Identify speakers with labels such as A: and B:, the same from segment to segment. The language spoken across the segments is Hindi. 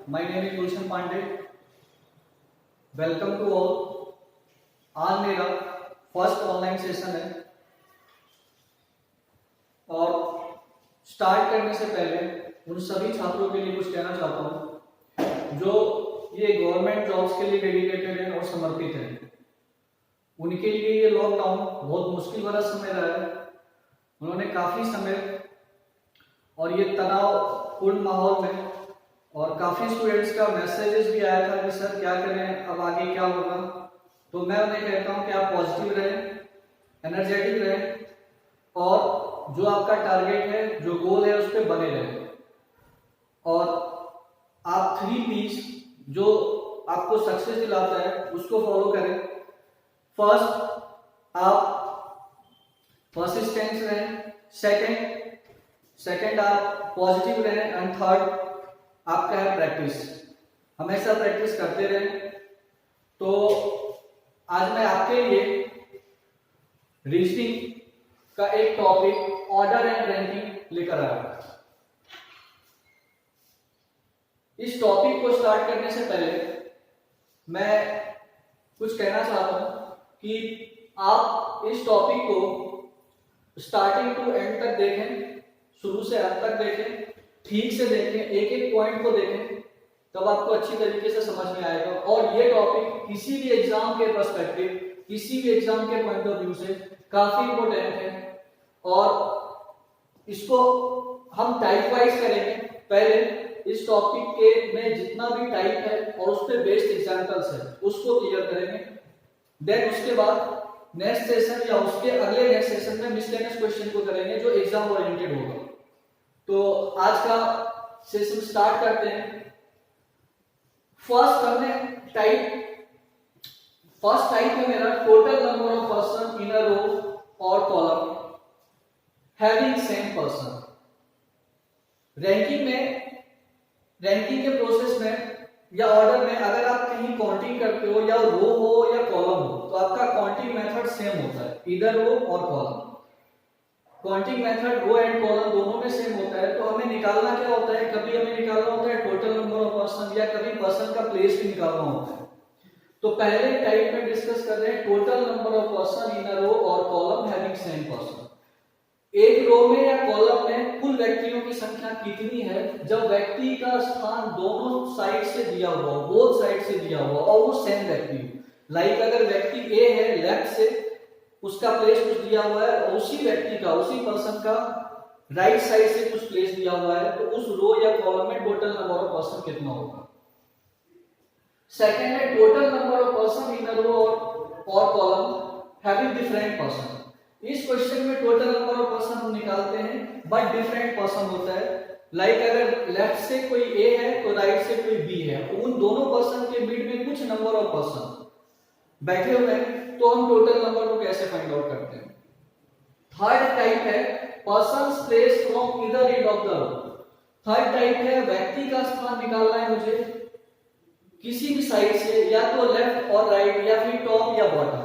A: My name is Gulshan Pandey. Welcome to all. आज मेरा फर्स्ट ऑनलाइन सेशन है और स्टार्ट करने से पहले उन सभी छात्रों के लिए कुछ कहना चाहता हूँ जो ये गवर्नमेंट जॉब्स के लिए डेडिकेटेड हैं और समर्पित हैं। उनके लिए ये लॉकडाउन बहुत मुश्किल भरा समय रहा है। उन्होंने काफ़ी समय और ये तनावपूर्ण माहौल में और काफ़ी स्टूडेंट्स का मैसेजेस भी आया था कि सर क्या करें, अब आगे क्या होगा। तो मैं उन्हें कहता हूँ कि आप पॉजिटिव रहें, एनर्जेटिक रहें और जो आपका टारगेट है, जो गोल है, उस पर बने रहें। और आप 3 P's जो आपको सक्सेस दिलाता है उसको फॉलो करें। फर्स्ट, आप परसिस्टेंस रहें। सेकंड आप पॉजिटिव रहें। एंड थर्ड आपका है प्रैक्टिस। हमेशा प्रैक्टिस करते रहें। तो आज मैं आपके लिए रीजनिंग का एक टॉपिक ऑर्डर एंड रैंकिंग लेकर आया। इस टॉपिक को स्टार्ट करने से पहले मैं कुछ कहना चाहता हूं कि आप इस टॉपिक को स्टार्टिंग टू एंड तक देखें, शुरू से अंत तक देखें, ठीक से देखें, एक एक पॉइंट को देखें, तब आपको अच्छी तरीके से समझ में आएगा। और ये टॉपिक किसी भी एग्जाम के पर्सपेक्टिव, किसी भी एग्जाम के पॉइंट ऑफ व्यू से काफी इंपॉर्टेंट है और इसको हम टाइप वाइज करेंगे। पहले इस टॉपिक के में जितना भी टाइप है और उस पर बेस्ड एग्जाम्पल्स है उसको क्लियर करेंगे। देन उसके बाद नेक्स्ट सेशन या उसके अगले नेक्स्ट सेशन में मिसलेनियस क्वेश्चन को करेंगे जो एग्जाम ओरिएंटेड होगा। तो आज का सेशन स्टार्ट करते हैं। फर्स्ट टाइप है मेरा total number of person in a row और column having same person. Ranking के प्रोसेस में या ऑर्डर में अगर आप कहीं काउंटिंग करते हो, या रो हो या कॉलम हो, तो आपका काउंटिंग मेथड सेम होता है, इधर रो और column. Counting method row and column दोनों में सेम होता है। तो हमें निकालना क्या होता है, कभी हमें निकालना होता है टोटल नंबर ऑफ पर्सन या कभी पर्सन का प्लेस भी निकालना होता है। तो पहले टाइप में डिस्कस कर रहे हैं total number of person in a row और कॉलम हैविंग सेम पर्सन। एक रो में या कॉलम में कुल व्यक्तियों की संख्या कितनी है जब व्यक्ति का स्थान दोनों साइड से दिया हुआ हो, बोथ साइड से दिया हुआ और वो सेम व्यक्ति हो। लाइक अगर व्यक्ति ए है, लेफ्ट से उसका प्लेस कुछ दिया हुआ है और उसी व्यक्ति का, उसी पर्सन का राइट साइड से कुछ प्लेस दिया हुआ है, तो उस रो या कॉलम में टोटल नंबर ऑफ पर्सन कितना होगा। सेकंड है total number of person in a row और कॉलम हैविंग डिफरेंट पर्सन। इस क्वेश्चन में टोटल नंबर ऑफ पर्सन हम निकालते हैं बट डिफरेंट पर्सन होता है। लाइक अगर लेफ्ट से कोई ए है तो राइट से कोई बी है, उन दोनों पर्सन के बीच में कुछ नंबर ऑफ पर्सन बैठे हुए हैं, तो हम टोटल नंबर को कैसे फाइंड आउट करते हैं। थर्ड टाइप है person's place from either end of the row. Third type है व्यक्ति का स्थान निकालना है मुझे किसी भी साइड से, या तो लेफ्ट और राइट या फिर टॉप या बॉटम।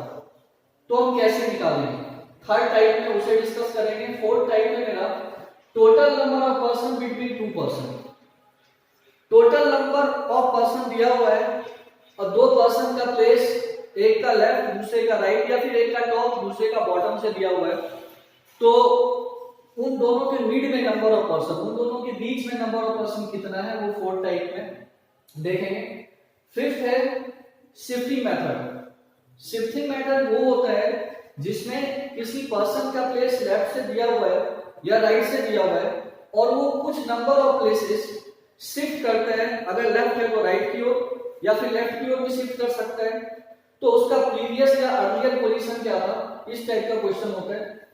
A: तो हम कैसे निकालेंगे, थर्ड टाइप में उसे डिस्कस करेंगे। फोर्थ टाइप में मेरा total number of person between two person. Total number of person दिया हुआ है और दो पर्सन का प्लेस, एक का लेफ्ट दूसरे का राइट, या फिर एक का टॉप दूसरे का बॉटम से दिया हुआ है, तो उन दोनों के मिड में नंबर ऑफ पर्सन, उन दोनों के बीच में नंबर ऑफ पर्सन कितना है, वो फोर्थ टाइप में देखेंगे। फिफ्थ है शिफ्टिंग मेथड। शिफ्टिंग मेथड वो होता है जिसमें किसी पर्सन का प्लेस लेफ्ट से दिया हुआ है या राइट से दिया हुआ है और वो कुछ नंबर ऑफ प्लेसेस शिफ्ट करता है। अगर लेफ्ट है तो राइट की ओर या फिर लेफ्ट की ओर भी शिफ्ट कर सकता है, तो उसका प्रीवियस या अर्लियर पोजीशन क्या था, इस टाइप का क्वेश्चन होता है।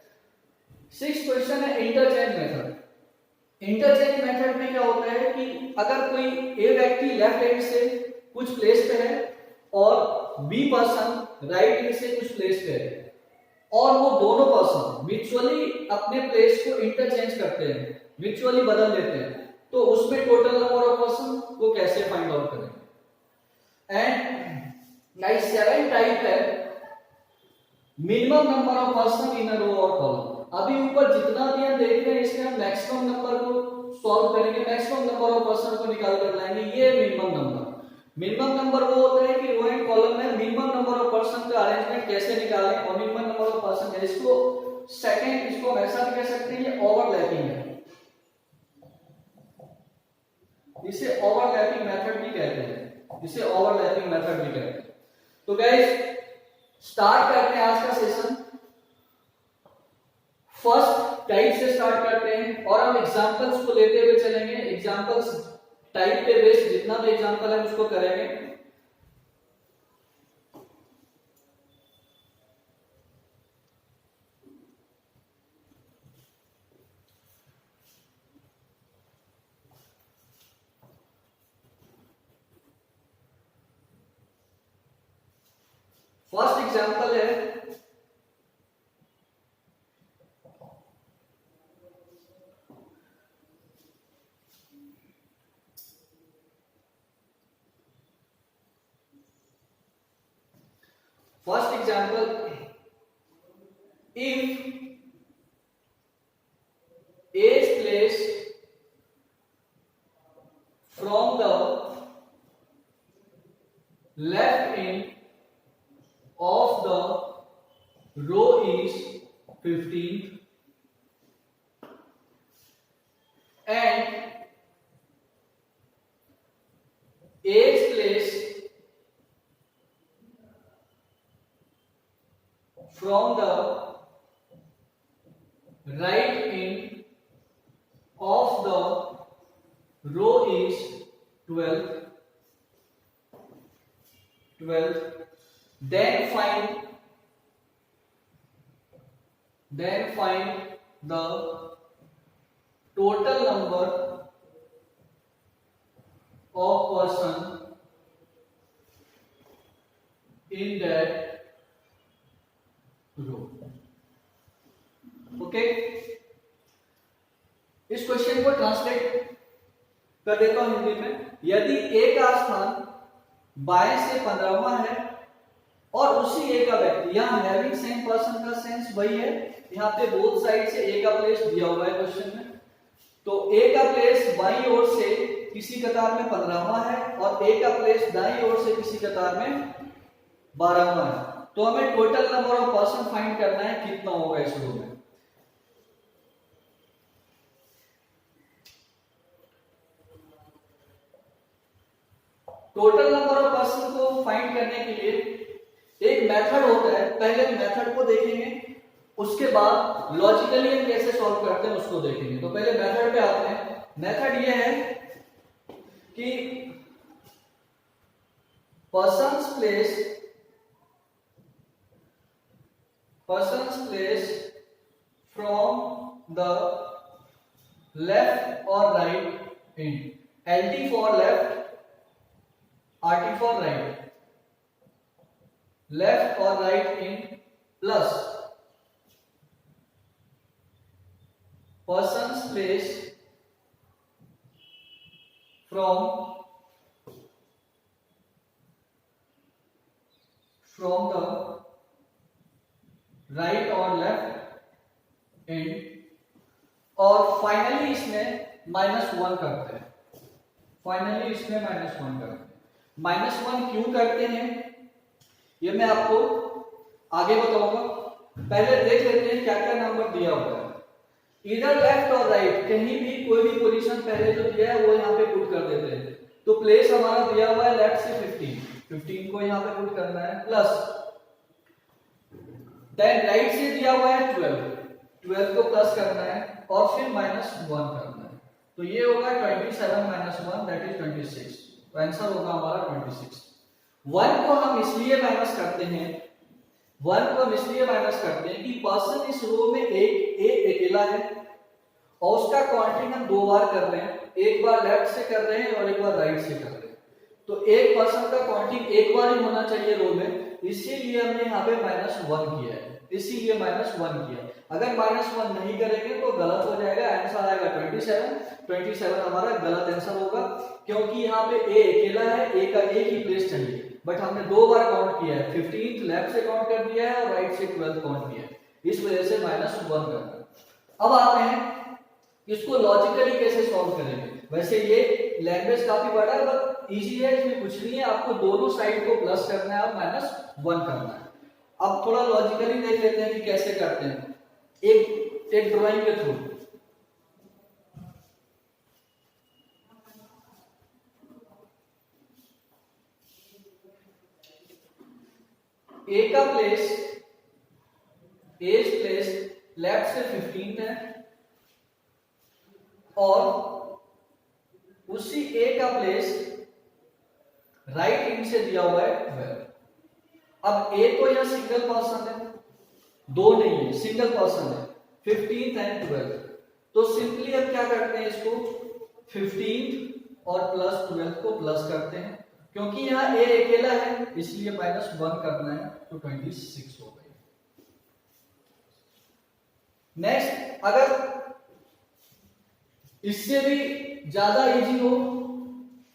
A: सिक्स्थ क्वेश्चन है इंटरचेंज मेथड। इंटरचेंज मेथड में क्या होता है कि अगर कोई ए व्यक्ति लेफ्ट हैंड से कुछ प्लेस पे है और बी पर्सन राइट हैंड से कुछ प्लेस पे है और वो दोनों पर्सन म्यूचुअली अपने प्लेस को इंटरचेंज करते हैं, म्यूचुअली बदल देते हैं, तो उसमें टोटल नंबर ऑफ पर्सन को कैसे फाइंड आउट करेंगे। एंड सेवन टाइप है minimum number of person in a row और कॉलम। अभी ऊपर जितना भी हम देख रहे हैं इसमें हम मैक्सिमम नंबर को सॉल्व करेंगे मैक्सिमम नंबर ऑफ पर्सन को निकाल कर लाएंगे, ये मिनिमम नंबर। मिनिमम नंबर वो होता है कि रो एंड कॉलम में मिनिमम नंबर ऑफ पर्सन का अरेंजमेंट कैसे निकालें, और मिनिमम नंबर ऑफ पर्सन है इसको सेकंड, इसको ऐसा भी कह सकते हैं, ये ओवरलैपिंग है, इसे ओवरलैपिंग मेथड भी कहते हैं, इसे ओवरलैपिंग मेथड भी कहते हैं। तो गाइस स्टार्ट करते हैं आज का सेशन, फर्स्ट टाइप से स्टार्ट करते हैं और हम एग्जांपल्स को लेते हुए चलेंगे, एग्जांपल्स टाइप पे बेस्ड जितना भी एग्जांपल है उसको करेंगे। फर्स्ट एग्जांपल है first example, if A is placed from the left end of the row is 15 and A is placed from the right end of the row is 12, then find the total number of person in that row. Okay, इस क्वेश्चन को ट्रांसलेट कर देता हूं हिंदी में। यदि ए का स्थान बाएं से 15वां है और उसी ए का व्यक्ति, यहां हैविंग सेम पर्सन का सेंस वही है, यहां पे बोथ साइड से ए का प्लेस दिया हुआ है क्वेश्चन में, तो ए का प्लेस बाईं ओर से किसी कतार में 15वां है और ए का प्लेस दाईं ओर से किसी कतार में 12वां है, तो हमें total number of person find करना है, कितना होगा इस रो में। टोटल नंबर ऑफ पर्सन को फाइंड करने के लिए एक मेथड होता है, पहले मेथड को देखेंगे उसके बाद लॉजिकली हम कैसे सॉल्व करते हैं उसको देखेंगे। तो पहले मेथड पे आते हैं। मेथड ये है कि persons place from the left or right end, LT for left, RT for right, left or right end plus persons place from the right और लेफ्ट एंड, और फाइनली इसमें -1 करते हैं, -1 क्यों करते हैं ये मैं आपको आगे बताऊंगा। पहले देख लेते हैं क्या क्या नंबर दिया हुआ है। इधर लेफ्ट और राइट कहीं भी कोई भी पोजीशन पहले जो दिया है वो यहाँ पे पुट कर देते हैं, तो प्लेस हमारा दिया हुआ है लेफ्ट से 15 को यहाँ पे पुट करना है, प्लस देन राइट से दिया हुआ है 12 को प्लस करना है और फिर -1 करना है, तो ये होगा 27 - 1 दैट इज 26, तो आंसर होगा हमारा 26। 1 को हम इसलिए माइनस करते हैं कि पर्सन इस रो में एक अकेला है और उसका काउंटिंग हम 2 बार कर रहे हैं, एक बार लेफ्ट से कर रहे हैं और एक बार राइट से कर रहे हैं, तो एक पर्सन का काउंटिंग एक बार ही होना चाहिए रो में, इसीलिए हमने यहाँ पे -1 किया है, इसीलिए -1 किया। अगर -1 नहीं करेंगे तो गलत हो जाएगा, आंसर आएगा 27 हमारा गलत आंसर होगा, क्योंकि यहाँ पे ए अकेला है, ए का एक ही प्लेस चाहिए, बट हमने 2 बार काउंट किया है, 15th लेफ्ट से काउंट कर दिया है और राइट से 12th काउंट किया है, इस वजह से -1 करना। अब आते हैं इसको लॉजिकली कैसे सॉल्व करेंगे। वैसे ये लैंग्वेज काफी बड़ा है बट इजी है, इसमें कुछ नहीं है, आपको दोनों साइड को प्लस करना है और -1 करना है। अब थोड़ा लॉजिकली देख लेते हैं कि कैसे करते हैं, एक ड्राइंग के थ्रू। ए का प्लेस एज प्लेस लेफ्ट से 15 है और उसी ए का प्लेस राइट इन से दिया हुआ है 12। अब ए तो यह सिंगल पर्सन है, दो नहीं है, सिंगल पर्सन है, 15 एंड 12। तो सिंपली अब क्या करते हैं, इसको 15 और +12 को प्लस करते हैं, क्योंकि यहां ए अकेला है इसलिए -1 करना है, तो 26 हो गई। नेक्स्ट, अगर इससे भी ज्यादा इजी हो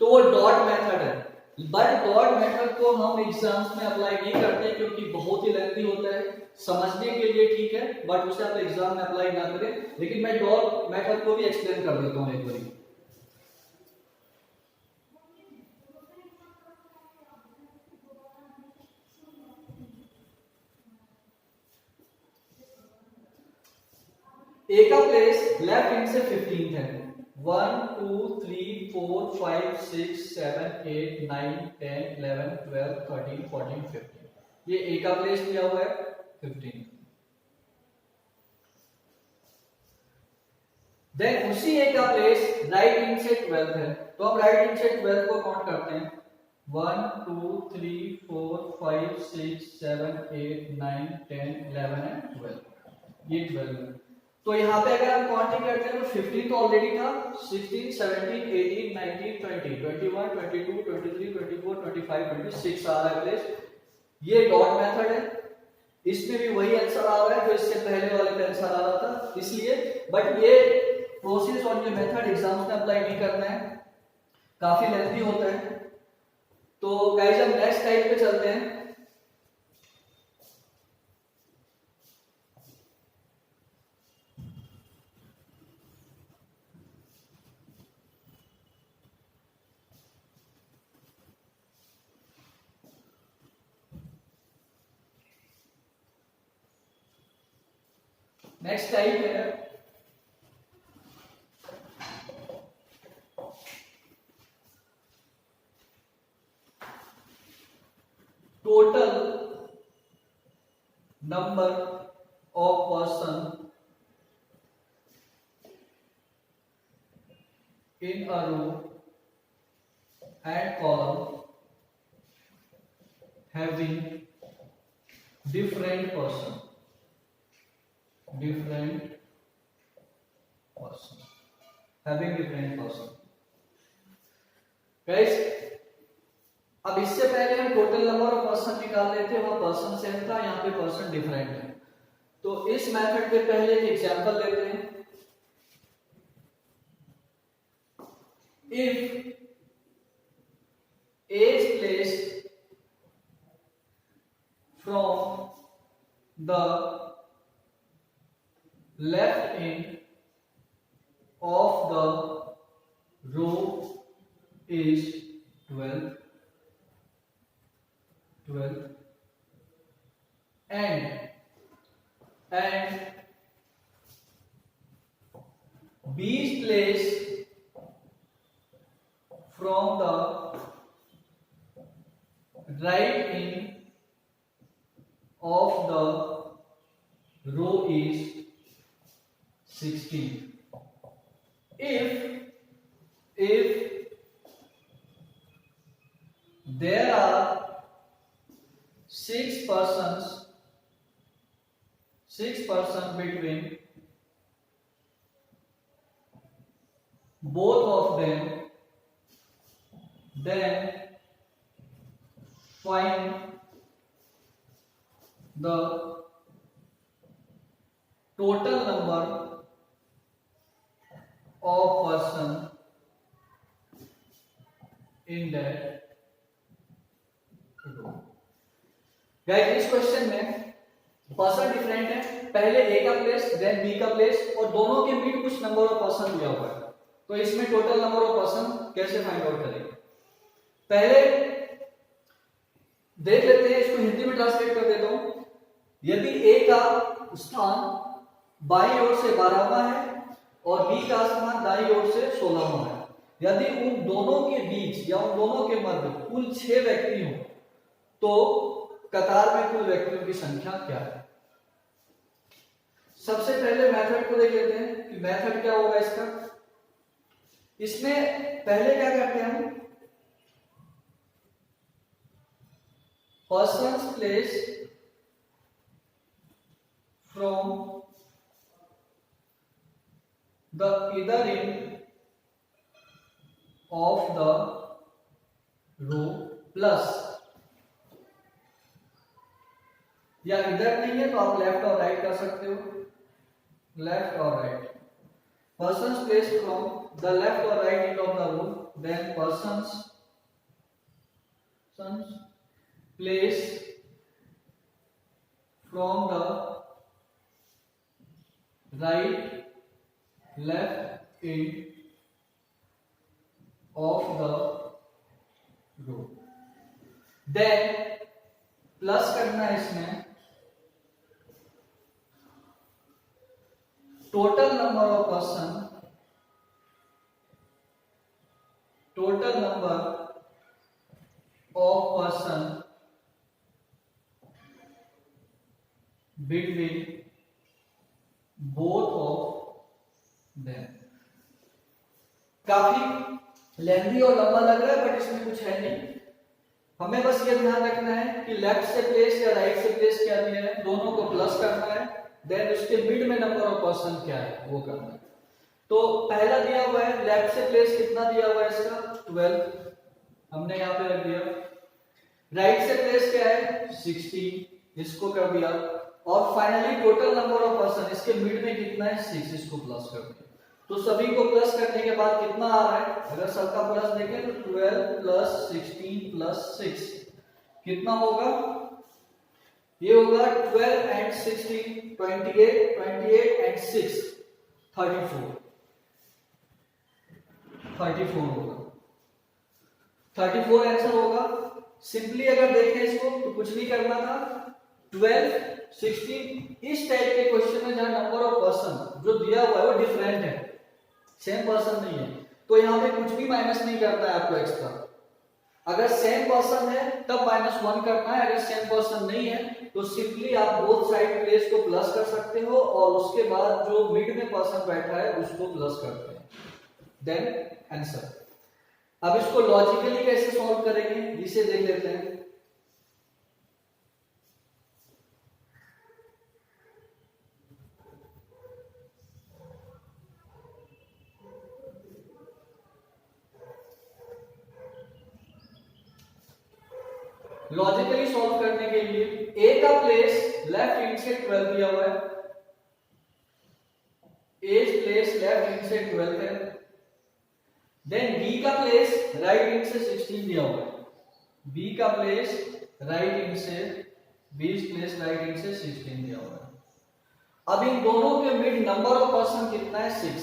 A: तो वो डॉट मेथड है, बट डॉट मेथड को हम एग्जाम्स में अप्लाई नहीं करते क्योंकि बहुत ही लेंथी होता है, समझने के लिए ठीक है बट उसे आप एग्जाम में अप्लाई ना करें। लेकिन मैं डॉट मेथड को भी एक्सप्लेन कर देता हूं एक बार। ए का प्लेस लेफ्ट हैंड से 15 है, 1 2 3 4 5 6 7 8 9 10 11 12 13 14 15, ये ए का प्लेस दिया हुआ है 15। देन उसी ए का प्लेस राइट हैंड से 12 है, तो हम राइट हैंड से 12 को काउंट करते हैं, 1 2 3 4 5 6 7 8 9 10 11 एंड 12, ये 12 है। तो यहाँ पे अगर हम काउंटिंग करते हैं तो 15 तो ऑलरेडी था, 16 17 18 19 20 21 22 23 24 25 26 आ रहा है प्लेस। ये डॉट मेथड है, इसमें भी वही आंसर आ रहा है जो इससे पहले वाले पे आंसर आ रहा था, इसलिए। बट ये प्रोसेस और ये मेथड एग्जाम्स में अप्लाई नहीं करना है, काफी लेंथी होता है। तो गाइस हम नेक्स्ट टाइप पे चलते हैं। नेक्स्ट टाइप है total number of person in a row and column having different person having different person। Guys अब इससे पहले हम टोटल नंबर ऑफ पर्सन निकाल रहे थे, वह पर्सन सेम था, यहाँ पे पर्सन डिफरेंट है। तो इस मेथड के पहले एक एग्जांपल लेते हैं। If age placed from the left end of the row is 12 and B is placed from the right end of the row is 16। If there are six persons between both of them, then find the total number of person in that row। Guys इस क्वेश्चन में पर्सन डिफरेंट है, पहले ए का प्लेस देन बी का प्लेस और दोनों के बीच कुछ नंबर ऑफ पर्सन दिया हुआ है, तो इसमें टोटल नंबर ऑफ पर्सन कैसे फाइंड आउट करेंगे? पहले देख लेते हैं, इसको हिंदी में ट्रांसलेट कर देता हूं। यदि ए का स्थान बाईं ओर से 12वां है और बी का स्थान दाईं ओर से 16वां है, यदि उन दोनों के बीच या उन दोनों के मध्य कुल 6 व्यक्ति हो तो कतार में कुल व्यक्तियों की संख्या क्या है? सबसे पहले मेथड को देख लेते हैं कि मेथड क्या होगा इसका। इसमें पहले क्या करते हैं हम, person's place from the either end of the row plus, या इधर नहीं है तो आप लेफ्ट और राइट कर सकते हो, लेफ्ट और right. Persons placed from the left or right end of the row, then persons placed from the right, left end of the row, then plus करना है इसमें total number of person, total number of person between both of them। काफी लेंथी और लंबा लग रहा है बट इसमें कुछ है नहीं, हमें बस ये ध्यान रखना है कि लेफ्ट से प्लेस या राइट से प्लेस क्या दिया है, दोनों को प्लस करना है, देन उसके मिड में नंबर ऑफ पर्सन क्या है वो करना है। तो पहला दिया हुआ है लेफ्ट से प्लेस कितना दिया हुआ है इसका 12, हमने यहाँ पे रख दिया। राइट से प्लेस क्या है 16, इसको कर दिया। और finally total number of person इसके मिड में कितना है 6, इसको प्लस कर दिया। तो सभी को प्लस करने के बाद कितना आ रहा है, अगर सबका प्लस देखें तो 12 प्लस 16 प्लस 6 कितना होगा, ये होगा 12 एंड 16 28, 28 एंड 6 34 होगा, 34 आंसर होगा। सिंपली अगर देखें इसको तो कुछ नहीं करना था, 12 16 इस टाइप के क्वेश्चन में जहां नंबर ऑफ पर्सन जो दिया हुआ है वो डिफरेंट है, सेम पर्सन नहीं है, तो यहाँ पे कुछ भी माइनस नहीं करना है आपको एक्स्ट्रा। अगर सेम पर्सन है तब -1 करना है, अगर सेम पर्सन नहीं है तो सिंपली आप बोथ साइड प्लेस को प्लस कर सकते हो और उसके बाद जो मिड में पर्सन बैठा है उसको प्लस करते हैं, देन आंसर। अब इसको लॉजिकली कैसे सॉल्व करेंगे इसे देख लेते हैं। लॉजिकली सॉल्व करने के लिए ए का प्लेस लेफ्ट हैंड से 12 दिया हुआ है, ए प्लेस लेफ्ट हैंड से 12 है, देन बी का प्लेस राइट हैंड से 16 दिया हुआ है, बी का प्लेस राइट हैंड से 20 प्लेस राइट हैंड से 16 दिया हुआ है। अब इन दोनों के मिड नंबर ऑफ पर्सन कितना है 6,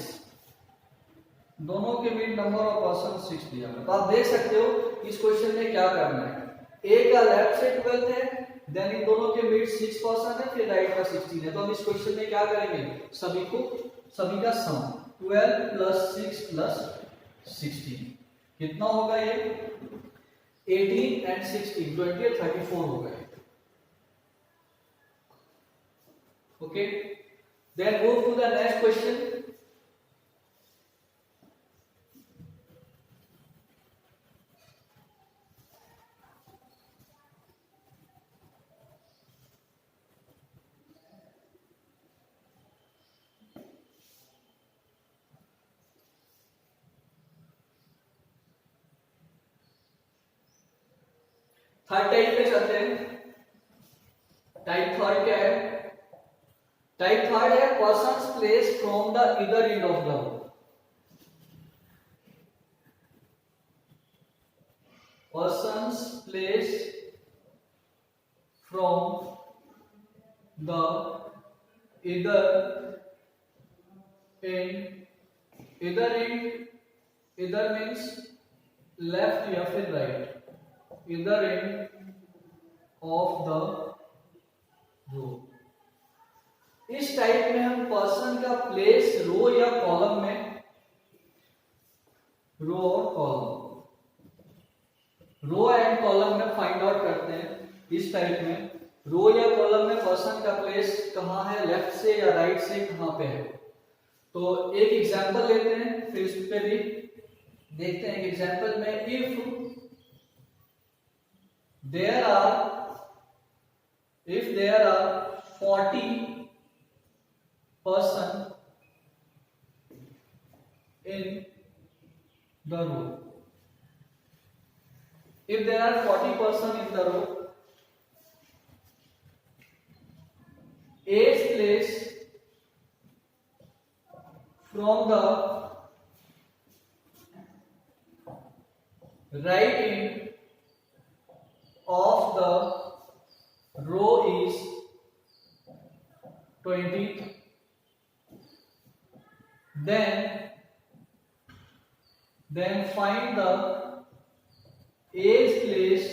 A: दोनों के मिड नंबर ऑफ पर्सन 6 दिया हुआ है। तो आप देख सकते हो इस क्वेश्चन में क्या करना है, ए का लेफ्ट से 12 है, देन इन दोनों के मिड 6 पर्सन है, फिर राइट का 16 है। तो हम इस क्वेश्चन में क्या करेंगे, सभी का सम 12 प्लस 6 प्लस 16 कितना होगा, ये 18 एंड 16 20 34 होगा। Okay, then move to the next question. Third type पे चलते हैं। टाइप थर्ड क्या है, टाइप थर्ड है person's place from the either end of the row. Persons placed from the इधर इधर मीन्स लेफ्ट या फिर राइट, इधर एंड ऑफ द रो। इस टाइप में हम पर्सन का प्लेस रो या कॉलम में, रो और कॉलम, रो एंड कॉलम में फाइंड आउट करते हैं। इस टाइप में रो या कॉलम में पर्सन का प्लेस कहाँ है, लेफ्ट से या राइट से कहाँ पे है। तो एक एग्जांपल लेते हैं, फिर इस पे भी देखते हैं। एग्जांपल में if there are 40 person in the row, if there are 40 person in the row, age place from the right end of the row is 20. Then find the age place.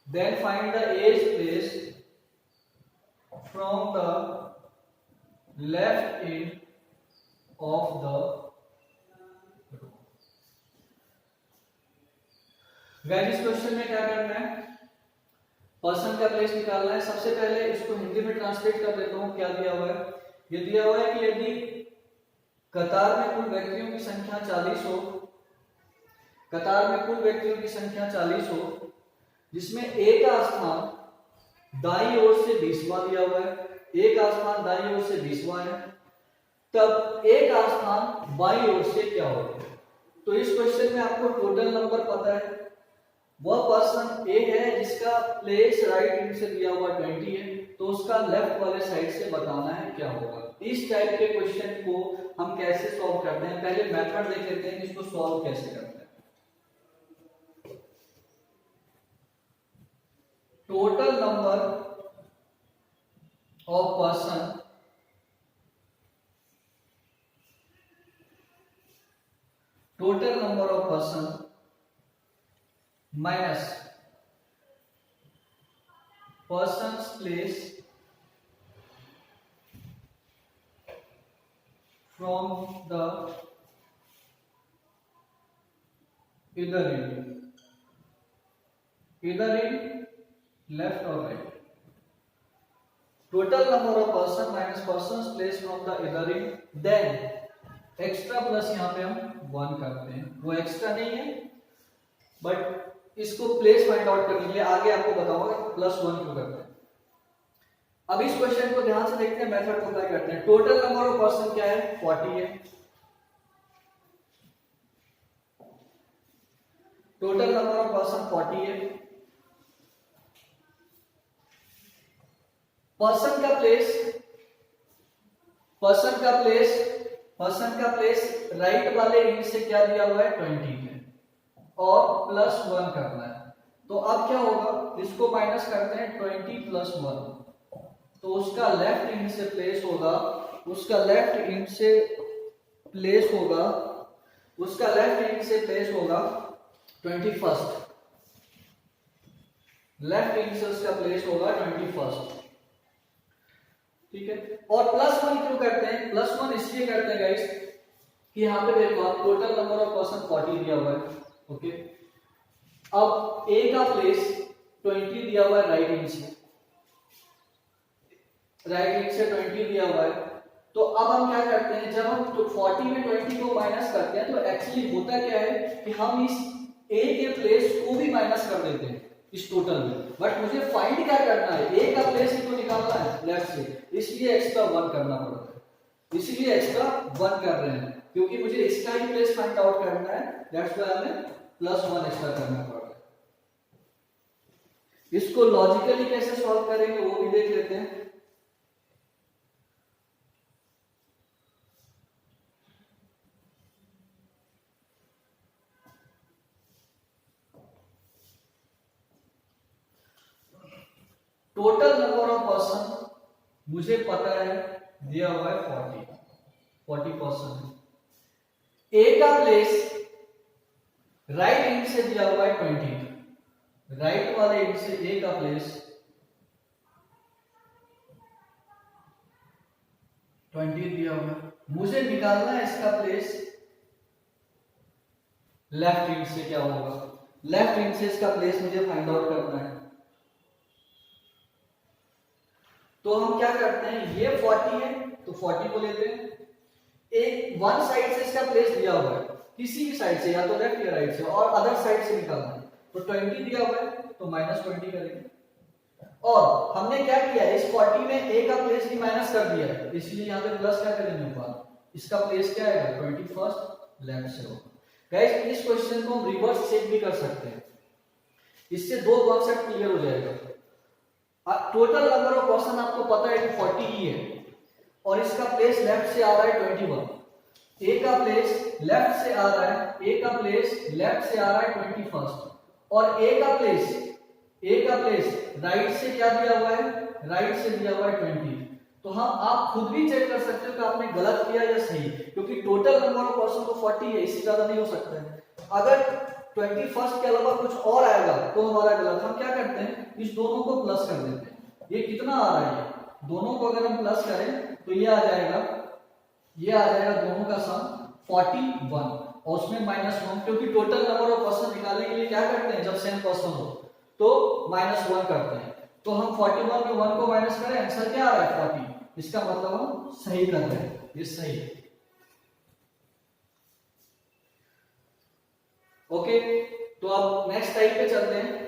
A: Then find the age place from the left end of the row. Guys, इस क्वेश्चन में क्या करना है, पर्सन का प्लेस निकालना है। सबसे पहले इसको हिंदी में ट्रांसलेट कर देता हूं। क्या दिया हुआ है, ये दिया हुआ है कि यदि कतार में कुल व्यक्तियों की संख्या 40 हो, कतार में कुल व्यक्तियों की संख्या 40 हो, जिसमें ए का स्थान दाईं ओर से 20वां दिया हुआ है, ए का स्थान दाईं ओर से 20वां है, तब ए का स्थान बाईं ओर से क्या होगा। तो इस क्वेश्चन में आपको टोटल नंबर पता है, वह पर्सन ए है जिसका प्लेस राइट एंड से दिया हुआ 20 है, तो उसका लेफ्ट वाले साइड से बताना है क्या होगा। इस टाइप के क्वेश्चन को हम कैसे सॉल्व करते हैं, पहले मेथड देख लेते हैं कि इसको सॉल्व कैसे करते हैं। Total number of person minus persons place from the either end, left or right. Total number of person minus persons placed from the either end, then extra plus यहाँ पे हम 1 करते हैं। वो एक्स्ट्रा नहीं है, बट इसको प्लेस फाइंड आउट करने के लिए आगे आपको बताऊंगा प्लस 1 क्यों करते हैं। अब इस क्वेश्चन को ध्यान से देखते हैं, मेथड को अप्लाई करते हैं। टोटल नंबर ऑफ पर्सन क्या है, 40 है। टोटल नंबर ऑफ पर्सन 40 है। पर्सन का प्लेस राइट वाले एंड से क्या दिया हुआ है, 20 है, और प्लस 1 करना है। तो अब क्या होगा, इसको माइनस करते हैं, 20 प्लस 1, तो उसका लेफ्ट एंड से प्लेस होगा, उसका लेफ्ट एंड से प्लेस होगा 21st, लेफ्ट एंड से उसका प्लेस होगा 21st, ठीक है। और प्लस 1 क्यों करते हैं, प्लस 1 इसलिए करते हैं गाइस कि यहां पे देखो आप टोटल नंबर ऑफ पर्सन 40 दिया हुआ है, ओके। अब ए का प्लेस 20 दिया हुआ है राइट एंड से, 20 दिया हुआ है। तो अब हम क्या करते हैं, जब हम 40 में 20 को माइनस करते हैं तो एक्चुअली होता क्या है कि हम इस ए के प्लेस को भी माइनस कर देते हैं इस टोटल में, बट मुझे फाइंड क्या करना है, ए का प्लेस ही तो निकालना है लेफ्ट से, इसलिए एक्स्ट्रा 1 करना पड़ता है, इसलिए एक्स्ट्रा 1 कर रहे हैं, क्योंकि मुझे इसका ही प्लेस फाइंड आउट करना है, दैट्स व्हाई हमें प्लस 1 एक्स्ट्रा करना पड़ रहा है। इसको लॉजिकली कैसे सॉल्व करेंगे वो भी देख लेते हैं। टोटल नंबर ऑफ पर्सन मुझे पता है दिया हुआ है 40%। ए का प्लेस राइट एंड से दिया हुआ है 20, राइट वाले एंड से ए का प्लेस 20 दिया हुआ है। मुझे निकालना है इसका प्लेस लेफ्ट एंड से। क्या होगा, लेफ्ट एंड से इसका प्लेस मुझे फाइंड आउट करना है। तो हम क्या करते हैं, ये 40 है तो 40 को लेते हैं। एक वन साइड से इसका प्लेस दिया हुआ है, किसी भी साइड से, या तो लेफ्ट या राइट से, और अदर साइड से निकालना है। तो 20 दिया हुआ है तो -20 करेंगे। और हमने क्या किया है, इस 40 में ए का प्लेस भी माइनस कर दिया है, इसलिए यहाँ पे प्लस क्या करेंगे ऊपर, इसका प्लेस क्या आएगा 21 लेफ्ट से होगा। गाइस इस क्वेश्चन को हम रिवर्स चेक भी कर सकते हैं, इससे दो कॉन्सेप्ट क्लियर हो जाएगा। टोटल नंबर ऑफ पर्सन आपको पता है कि 40 ही है, और इसका प्लेस लेफ्ट से आ रहा है 21। ए का प्लेस लेफ्ट से आ रहा है, ए का प्लेस लेफ्ट से आ रहा है 21, और ए का प्लेस राइट से क्या दिया हुआ है, राइट से दिया हुआ है 20। तो हम आप खुद भी चेक कर सकते हो कि आपने गलत किया या सही, क्योंकि टोटल नंबर ऑफ पर्सन तो 40 है, इससे ज्यादा नहीं हो सकता है। अगर 21 के अलावा कुछ और आएगा तो हमारा गलत। हम क्या करते हैं, इस दोनों को प्लस कर देते हैं। ये कितना आ रहा है, दोनों को अगर हम प्लस करें तो ये आ जाएगा दोनों का सम 41, और उसमें -1, क्योंकि टोटल नंबर ऑफ पर्सन निकालने के लिए क्या करते हैं, जब सेम पर्सन हो तो -1 करते हैं। तो हम 41 में 1 को माइनस करें, आंसर क्या आ रहा है 40। इसका मतलब हम सही कर रहे हैं, ये सही है। ओके, तो अब नेक्स्ट टाइप पे चलते हैं।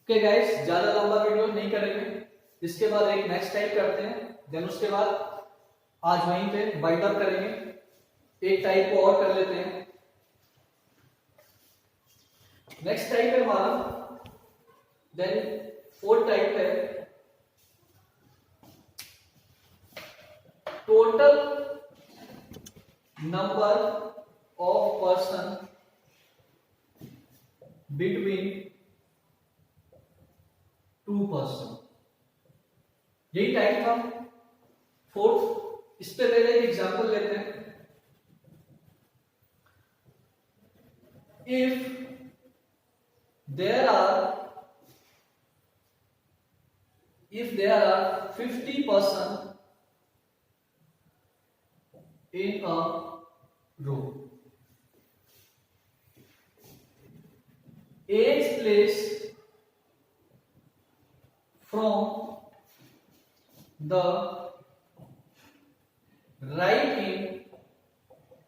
A: ओके गाइस, ज्यादा लंबा वीडियो नहीं करेंगे, इसके बाद एक नेक्स्ट टाइप करते हैं, देन उसके बाद आज वहीं पे बाइंड अप करेंगे, एक टाइप को और कर लेते हैं। नेक्स्ट टाइप है हमारा, देन फोर्थ टाइप है total number of person between 2 person. यही टाइप था फोर्थ। इस पे पहले एक एग्जांपल लेते हैं। If there are 50 person in a row, age placed from the right end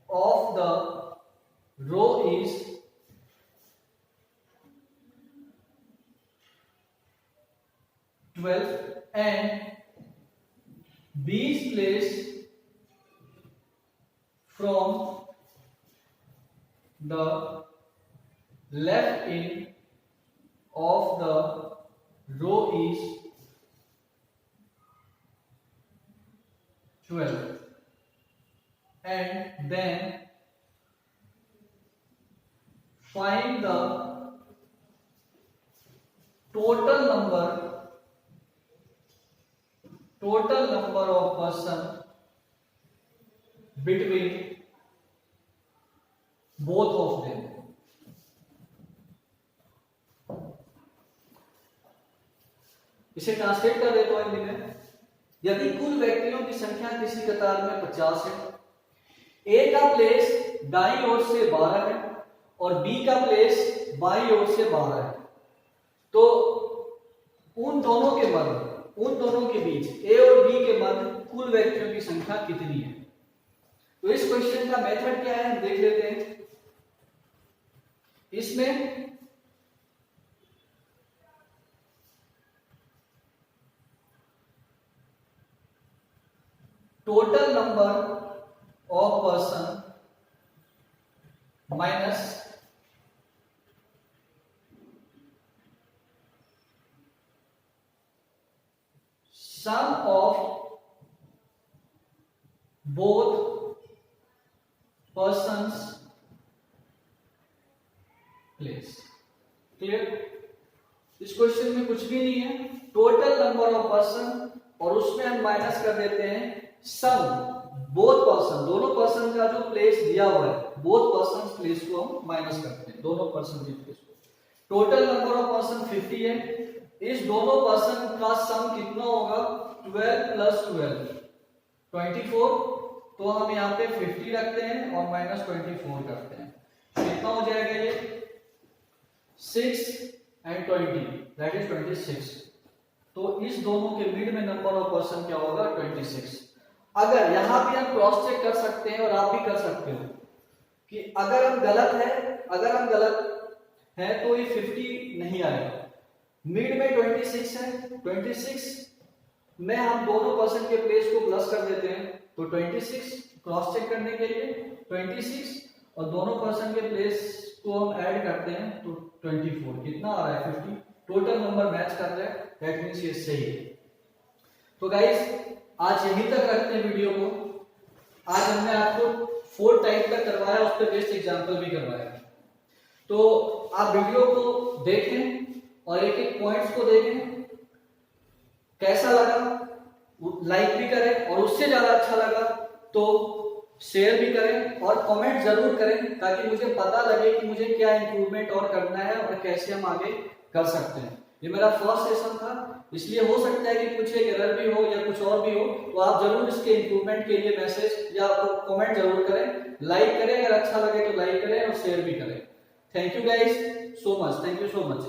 A: of the row is 12 and B is placed from the left end of the row is 12, and then find the total number of person between both of them। इसे ट्रांसलेट कर देता हूं हिंदी में। यदि कुल व्यक्तियों की संख्या किसी कतार में 50 है, ए का प्लेस दाईं ओर से 12 है और बी का प्लेस बाईं ओर से 12 है, तो उन दोनों के बीच ए और बी के मध्य कुल व्यक्तियों की संख्या कितनी है। तो इस क्वेश्चन का मेथड क्या है, हम देख लेते हैं। इसमें total number of person minus sum of both persons place. Clear? इस क्वेश्चन में कुछ भी नहीं है, टोटल नंबर ऑफ पर्सन और उसमें हम माइनस कर देते हैं सम बोथ पर्सन, दोनों पर्सन का जो प्लेस दिया हुआ है, बोथ पर्सन प्लेस को हम माइनस करते हैं, दोनों पर्सन के प्लेस को। टोटल नंबर ऑफ पर्सन 50 है, इस दोनों पर्सन का सम कितना होगा? 12 प्लस 12 24। तो हम यहाँ पे 50 रखते हैं और माइनस 24 करते हैं, कितना हो जाएगा ये? 6 and 20 that is 26। तो इस दोनों के मिड में नंबर ऑफ पर्सन क्या होगा? 26। अगर यहां भी हम क्रॉस चेक कर सकते हैं और आप भी कर सकते हो कि अगर हम गलत है तो ये 50 नहीं आएगा। मिड में 26 है, 26 में हम दोनों पर्सन के प्लेस को प्लस कर देते हैं, तो 26 क्रॉस चेक करने के लिए 26 और दोनों पर्सन के प्लेस को हम ऐड करते हैं तो 24, कितना आ रहा है? 50। टोटल नंबर मैच कर रहा है, दैट मींस ये सही है। तो गाइस आज यहीं तक रखते हैं वीडियो को। आज हमने आपको 4 टाइप तक करवाया, उस पर बेस्ट एग्जांपल भी करवाया। तो आप वीडियो को देखें और एक एक पॉइंट्स को देखें, कैसा लगा लाइक भी करें और उससे ज्यादा अच्छा लगा तो शेयर भी करें और कमेंट जरूर करें, ताकि मुझे पता लगे कि मुझे क्या इंप्रूवमेंट और करना है और कैसे हम आगे कर सकते हैं। ये मेरा फर्स्ट सेशन था, इसलिए हो सकता है कि कुछ एक एरर भी हो या कुछ और भी हो, तो आप जरूर इसके इंप्रूवमेंट के लिए मैसेज या कमेंट जरूर करें, लाइक करें, अगर अच्छा लगे तो लाइक करें और शेयर भी करें। Thank you guys so much, thank you so much.